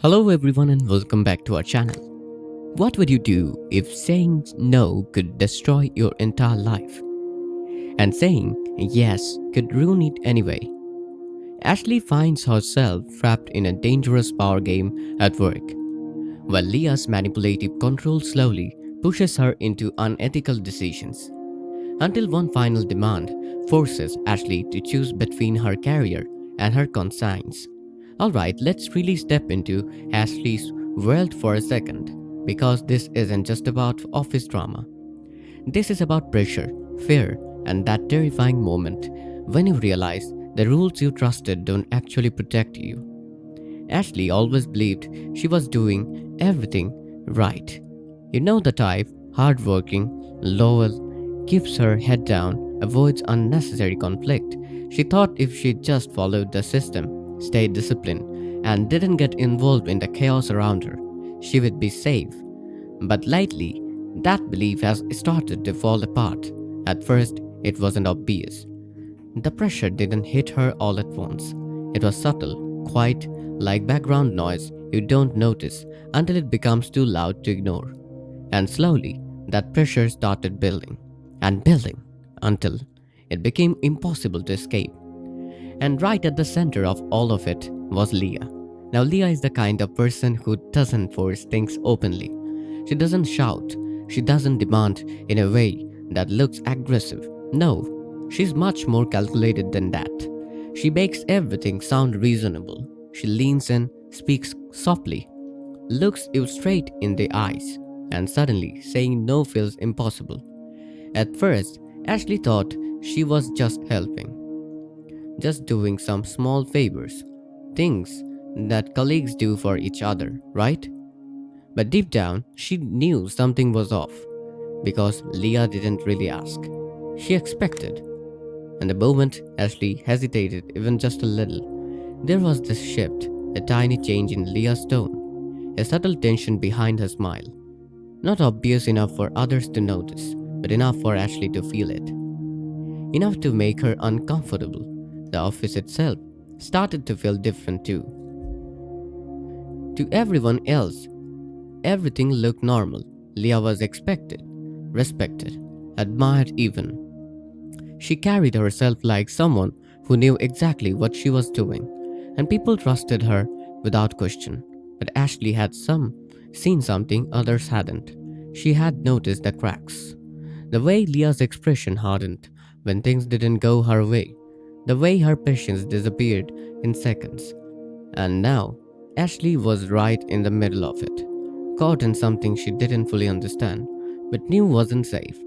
Hello everyone and welcome back to our channel. What would you do if saying no could destroy your entire life and saying yes could ruin it anyway? Ashley finds herself trapped in a dangerous power game at work, while Leah's manipulative control slowly pushes her into unethical decisions until one final demand forces Ashley to choose between her career and her conscience. Alright, let's really step into Ashley's world for a second, because this isn't just about office drama. This is about pressure, fear, and that terrifying moment when you realize the rules you trusted don't actually protect you. Ashley always believed she was doing everything right. You know the type, hardworking, loyal, keeps her head down, avoids unnecessary conflict. She thought if she just followed the system, stayed disciplined, and didn't get involved in the chaos around her, she would be safe. But lately, that belief has started to fall apart. At first, it wasn't obvious. The pressure didn't hit her all at once. It was subtle, quiet, like background noise you don't notice until it becomes too loud to ignore. And slowly, that pressure started building and building until it became impossible to escape. And right at the center of all of it was Leah. Now, Leah is the kind of person who doesn't force things openly. She doesn't shout, she doesn't demand in a way that looks aggressive. No, she's much more calculated than that. She makes everything sound reasonable. She leans in, speaks softly, looks you straight in the eyes, and suddenly saying no feels impossible. At first, Ashley thought she was just helping, just doing some small favors, things that colleagues do for each other, right? But deep down, she knew something was off because Leah didn't really ask. She expected. And the moment Ashley hesitated even just a little, there was this shift, a tiny change in Leah's tone, a subtle tension behind her smile. Not obvious enough for others to notice, but enough for Ashley to feel it. Enough to make her uncomfortable. The office itself started to feel different too. To everyone else, everything looked normal. Leah was expected, respected, admired even. She carried herself like someone who knew exactly what she was doing, and people trusted her without question. But Ashley had seen something others hadn't. She had noticed the cracks. The way Leah's expression hardened when things didn't go her way. The way her patience disappeared in seconds. And now, Ashley was right in the middle of it, caught in something she didn't fully understand, but knew wasn't safe.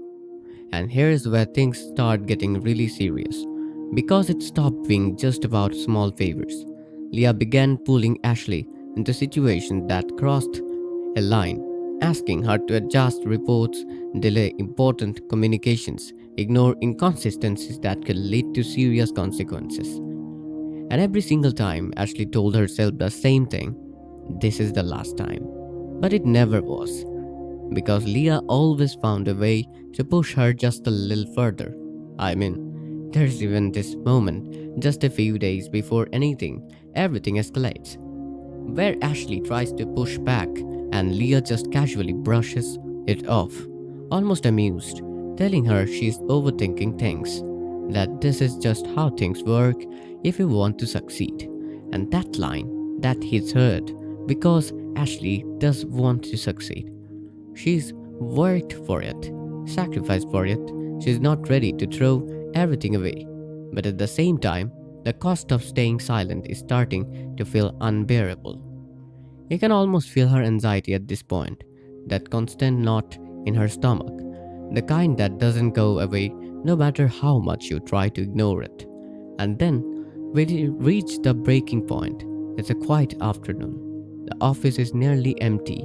And here's where things start getting really serious. Because it stopped being just about small favors. Leah began pulling Ashley into situations that crossed a line, asking her to adjust reports, delay important communications, ignore inconsistencies that could lead to serious consequences. And every single time, Ashley told herself the same thing: this is the last time. But it never was, because Leah always found a way to push her just a little further. I mean, there's even this moment, just a few days before everything escalates, where Ashley tries to push back and Leah just casually brushes it off, almost amused, telling her she's overthinking things, that this is just how things work if you want to succeed. And that line, that hits hard, because Ashley does want to succeed. She's worked for it, sacrificed for it. She's not ready to throw everything away. But at the same time, the cost of staying silent is starting to feel unbearable. You can almost feel her anxiety at this point, that constant knot in her stomach, the kind that doesn't go away no matter how much you try to ignore it. And then, when you reach the breaking point, it's a quiet afternoon. The office is nearly empty,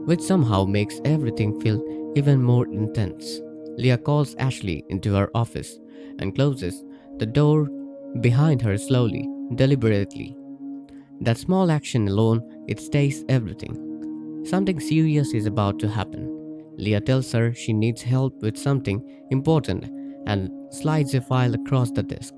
which somehow makes everything feel even more intense. Leah calls Ashley into her office and closes the door behind her slowly, deliberately. That small action alone, it stays everything. Something serious is about to happen. Leah tells her she needs help with something important and slides a file across the desk.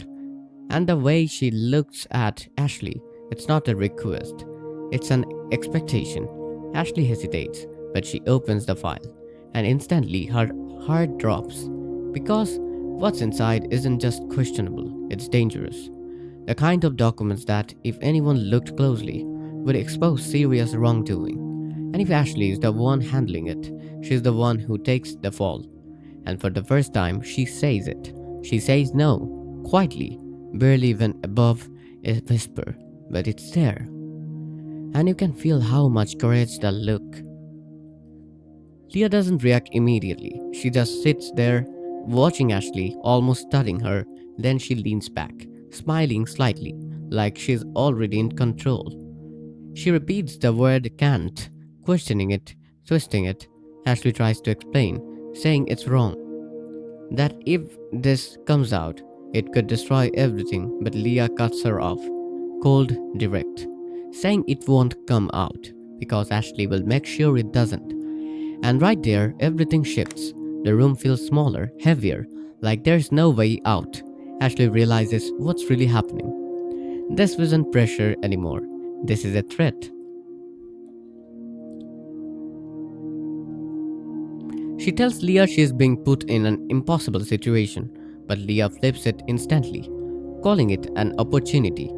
And the way she looks at Ashley, it's not a request. It's an expectation. Ashley hesitates, but she opens the file, and instantly her heart drops because what's inside isn't just questionable, it's dangerous. The kind of documents that, if anyone looked closely, would expose serious wrongdoing. And if Ashley is the one handling it, she's the one who takes the fall. And for the first time, she says it. She says no, quietly, barely even above a whisper, but it's there. And you can feel how much courage that look. Leah doesn't react immediately. She just sits there, watching Ashley, almost studying her. Then she leans back, smiling slightly, like she's already in control. She repeats the word can't, questioning it, twisting it. Ashley tries to explain, saying it's wrong. That if this comes out, it could destroy everything, but Leah cuts her off, cold, direct, saying it won't come out because Ashley will make sure it doesn't. And right there, everything shifts. The room feels smaller, heavier, like there's no way out. Ashley realizes what's really happening. This isn't pressure anymore. This is a threat. She tells Leah she is being put in an impossible situation, but Leah flips it instantly, calling it an opportunity.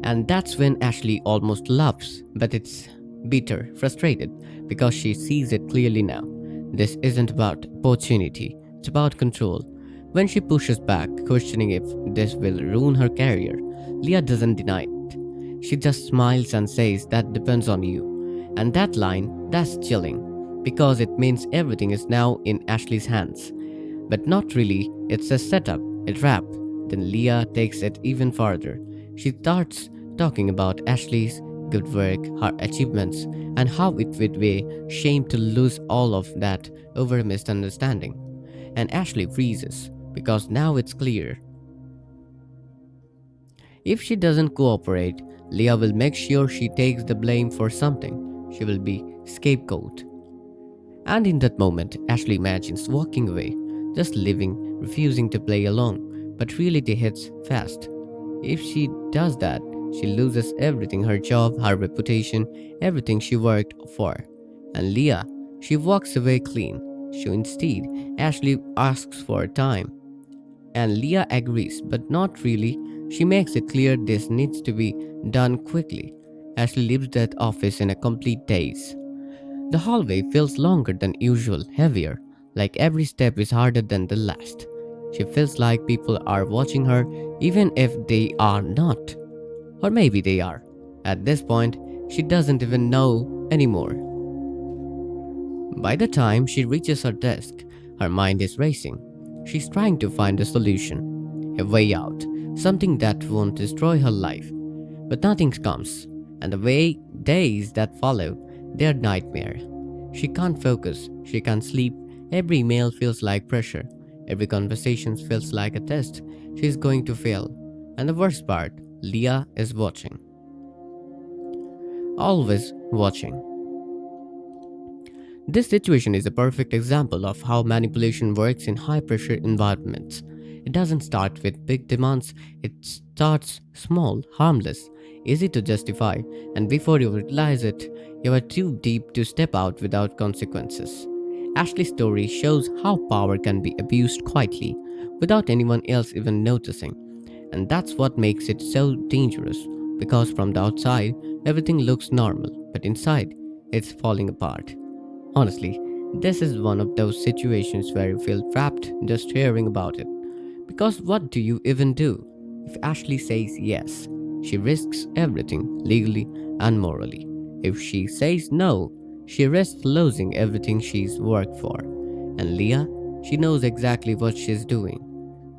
And that's when Ashley almost laughs, but it's bitter, frustrated, because she sees it clearly now. This isn't about opportunity, it's about control. When she pushes back, questioning if this will ruin her career, Leah doesn't deny it. She just smiles and says that depends on you. And that line, that's chilling, because it means everything is now in Ashley's hands. But not really, it's a setup, a trap. Then Leah takes it even farther. She starts talking about Ashley's good work, her achievements, and how it would be shame to lose all of that over a misunderstanding. And Ashley freezes, because now it's clear. If she doesn't cooperate, Leah will make sure she takes the blame for something. She will be scapegoat. And in that moment, Ashley imagines walking away, just living, refusing to play along. But reality hits fast. If she does that, she loses everything, her job, her reputation, everything she worked for. And Leah, she walks away clean. So instead, Ashley asks for time. And Leah agrees, but not really. She makes it clear this needs to be done quickly. Ashley leaves that office in a complete daze. The hallway feels longer than usual, heavier, like every step is harder than the last. She feels like people are watching her, even if they are not. Or maybe they are. At this point, she doesn't even know anymore. By the time she reaches her desk, her mind is racing. She's trying to find a solution, a way out, something that won't destroy her life. But nothing comes, and the days that follow, they're nightmare. She can't focus, she can't sleep, every email feels like pressure, every conversation feels like a test. She's going to fail. And the worst part, Leah is watching. Always watching. This situation is a perfect example of how manipulation works in high pressure environments. It doesn't start with big demands, it starts small, harmless, easy to justify, and before you realize it, you are too deep to step out without consequences. Ashley's story shows how power can be abused quietly, without anyone else even noticing. And that's what makes it so dangerous, because from the outside, everything looks normal, but inside, it's falling apart. Honestly, this is one of those situations where you feel trapped just hearing about it. Because what do you even do? If Ashley says yes, she risks everything legally and morally. If she says no, she risks losing everything she's worked for. And Leah, she knows exactly what she's doing.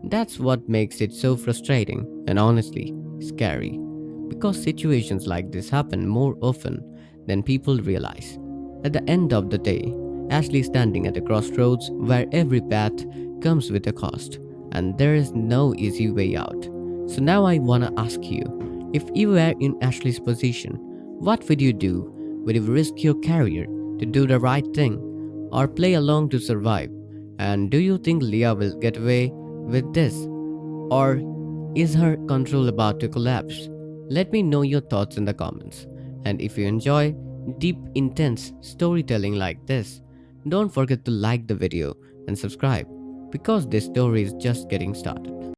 That's what makes it so frustrating and honestly scary. Because situations like this happen more often than people realize. At the end of the day, Ashley is standing at a crossroads where every path comes with a cost, and there is no easy way out. So now I wanna ask you, if you were in Ashley's position, what would you do? Would you risk your career to do the right thing, or play along to survive? And do you think Leah will get away with this? Or is her control about to collapse? Let me know your thoughts in the comments. And if you enjoy deep, intense storytelling like this, don't forget to like the video and subscribe because this story is just getting started.